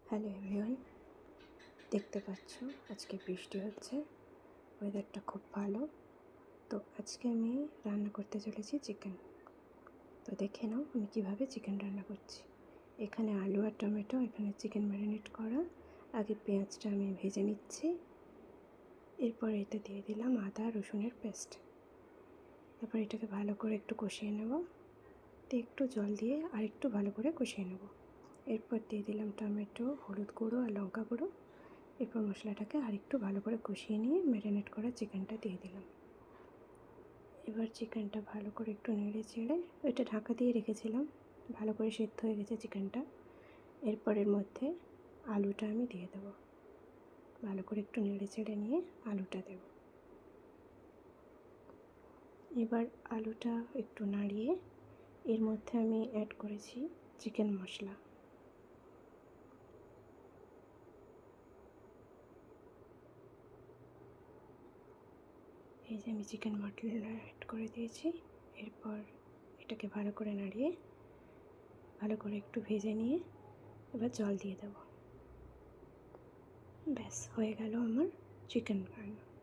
Hello everyone, দেখতে পাচ্ছ আজকে বৃষ্টি হচ্ছে, ওয়েদারটা খুব ভালো। তো আজকে আমি রান্না করতে চলেছি চিকেন। তো দেখে নাও আমি কীভাবে চিকেন রান্না করছি। এখানে আলু আর টমেটো, এখানে চিকেন ম্যারিনেট করা। আগে পেঁয়াজটা আমি ভেজে নিচ্ছি, এরপর এতে দিয়ে দিলাম আদা রসুনের পেস্ট। তারপর এটাকে ভালো করে একটু কষিয়ে নেব। তো একটু জল দিয়ে আর একটু ভালো করে কষিয়ে নেব। এরপর দিয়ে দিলাম টমেটো, হলুদ গুঁড়ো আর লঙ্কা গুঁড়ো। এরপর মশলাটাকে আর একটু ভালো করে কষিয়ে নিয়ে ম্যারিনেট করা চিকেনটা দিয়ে দিলাম। এবার চিকেনটা ভালো করে একটু নেড়ে চেড়ে, ওইটা ঢাকা দিয়ে রেখেছিলাম, ভালো করে সেদ্ধ হয়ে গেছে চিকেনটা। এরপর এর মধ্যে আলুটা আমি দিয়ে দেবো। ভালো করে একটু নেড়ে চেড়ে নিয়ে আলুটা দেব। এবার আলুটা একটু নাড়িয়ে এর মধ্যে আমি অ্যাড করেছি চিকেন মশলা। এই যে আমি চিকেন মশলা অ্যাড করে দিয়েছি। এরপর এটাকে ভালো করে নাড়িয়ে ভালো করে একটু ভেজে নিয়ে এবার জল দিয়ে দেব। ব্যাস হয়ে গেল আমার চিকেন রান্না।